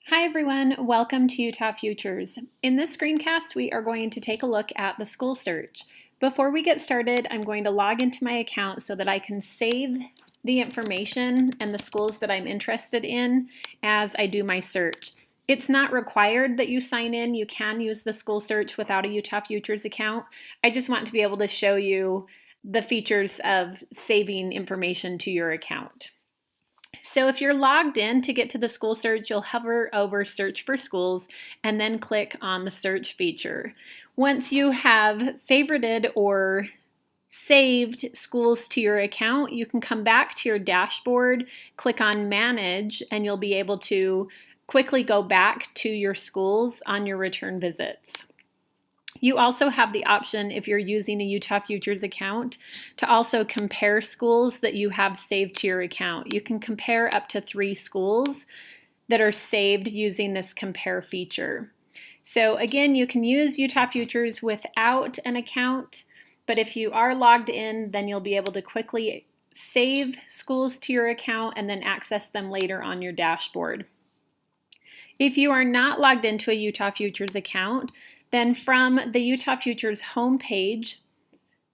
Hi everyone, welcome to Utah Futures. In this screencast, we are going to take a look at the school search. Before we get started, I'm going to log into my account so that I can save the information and the schools that I'm interested in as I do my search. It's not required that you sign in. You can use the school search without a Utah Futures account. I just want to be able to show you the features of saving information to your account. So if you're logged in to get to the school search, you'll hover over search for schools and then click on the search feature. Once you have favorited or saved schools to your account, you can come back to your dashboard, click on manage, and you'll be able to quickly go back to your schools on your return visits. You also have the option, if you're using a Utah Futures account, to also compare schools that you have saved to your account. You can compare up to 3 schools that are saved using this compare feature. So again, you can use Utah Futures without an account, but if you are logged in, then you'll be able to quickly save schools to your account and then access them later on your dashboard. If you are not logged into a Utah Futures account, then from the Utah Futures homepage,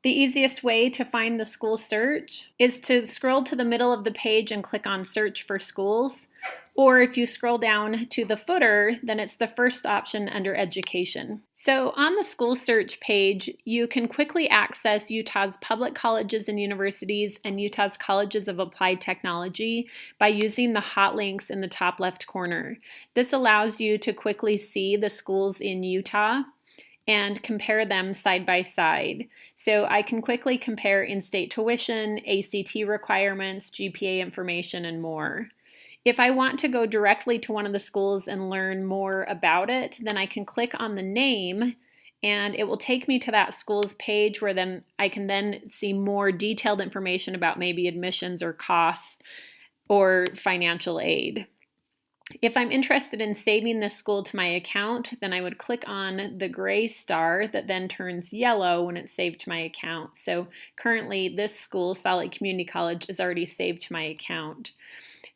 the easiest way to find the school search is to scroll to the middle of the page and click on Search for Schools. Or if you scroll down to the footer, then it's the first option under Education. So on the school search page, you can quickly access Utah's public colleges and universities and Utah's colleges of applied technology by using the hot links in the top left corner. This allows you to quickly see the schools in Utah and compare them side by side. So I can quickly compare in-state tuition, ACT requirements, GPA information, and more. If I want to go directly to one of the schools and learn more about it, then I can click on the name and it will take me to that school's page where then I can then see more detailed information about maybe admissions or costs or financial aid. If I'm interested in saving this school to my account, then I would click on the gray star that then turns yellow when it's saved to my account. So currently this school, Salt Lake Community College, is already saved to my account.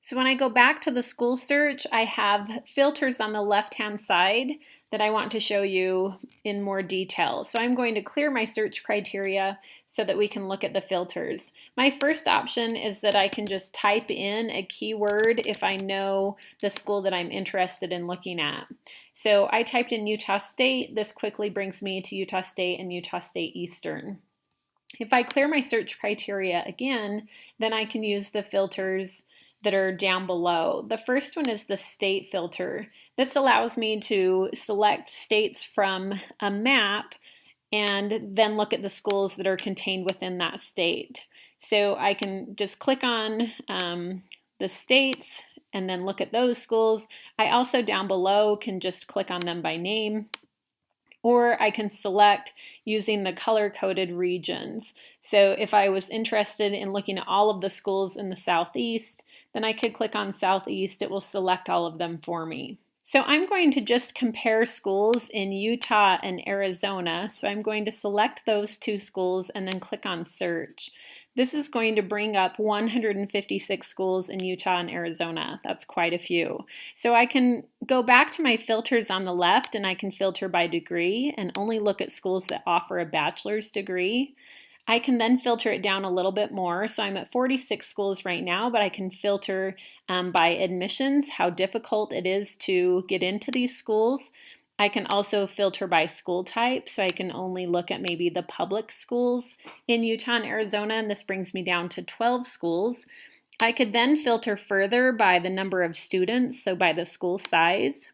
So when I go back to the school search, I have filters on the left-hand side that I want to show you in more detail. So I'm going to clear my search criteria so that we can look at the filters. My first option is that I can just type in a keyword if I know the school that I'm interested in looking at. So I typed in Utah State. This quickly brings me to Utah State and Utah State Eastern. If I clear my search criteria again, then I can use the filters that are down below. The first one is the state filter. This allows me to select states from a map and then look at the schools that are contained within that state. So I can just click on the states and then look at those schools. I also down below can just click on them by name, or I can select using the color-coded regions. So if I was interested in looking at all of the schools in the Southeast, then I could click on Southeast. It will select all of them for me. So I'm going to just compare schools in Utah and Arizona. So I'm going to select those 2 schools and then click on Search. This is going to bring up 156 schools in Utah and Arizona. That's quite a few. So I can go back to my filters on the left and I can filter by degree and only look at schools that offer a bachelor's degree. I can then filter it down a little bit more. So I'm at 46 schools right now, but I can filter by admissions, how difficult it is to get into these schools. I can also filter by school type, so I can only look at maybe the public schools in Utah and Arizona, and this brings me down to 12 schools. I could then filter further by the number of students, so by the school size.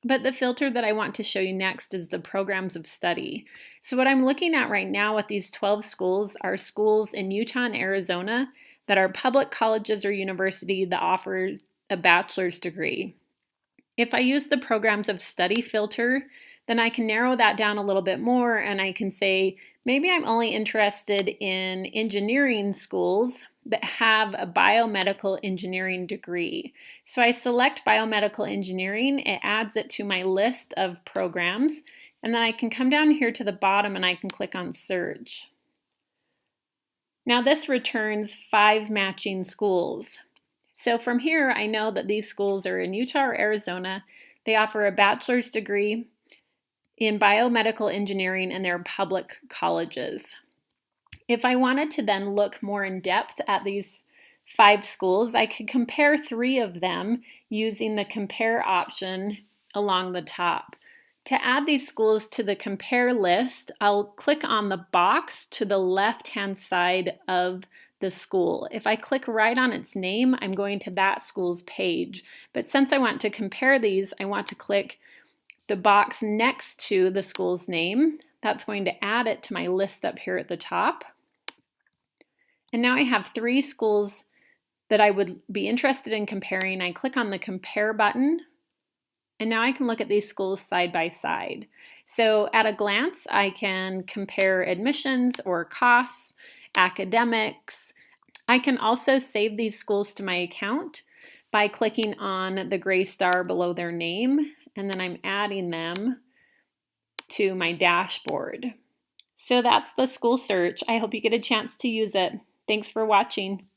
But the filter that I want to show you next is the programs of study. So what I'm looking at right now with these 12 schools are schools in Utah and Arizona that are public colleges or university that offer a bachelor's degree. If I use the programs of study filter, then I can narrow that down a little bit more and I can say, maybe I'm only interested in engineering schools that have a biomedical engineering degree. So I select biomedical engineering, it adds it to my list of programs, and then I can come down here to the bottom and I can click on search. Now this returns 5 matching schools. So from here, I know that these schools are in Utah or Arizona. They offer a bachelor's degree in biomedical engineering, and they're public colleges. If I wanted to then look more in depth at these 5 schools, I could compare 3 of them using the compare option along the top. To add these schools to the compare list, I'll click on the box to the left-hand side of the school. If I click right on its name, I'm going to that school's page. But since I want to compare these, I want to click the box next to the school's name. That's going to add it to my list up here at the top. And now I have 3 schools that I would be interested in comparing. I click on the compare button, and now I can look at these schools side by side. So at a glance, I can compare admissions or costs, academics. I can also save these schools to my account by clicking on the gray star below their name, and then I'm adding them to my dashboard. So that's the school search. I hope you get a chance to use it. Thanks for watching.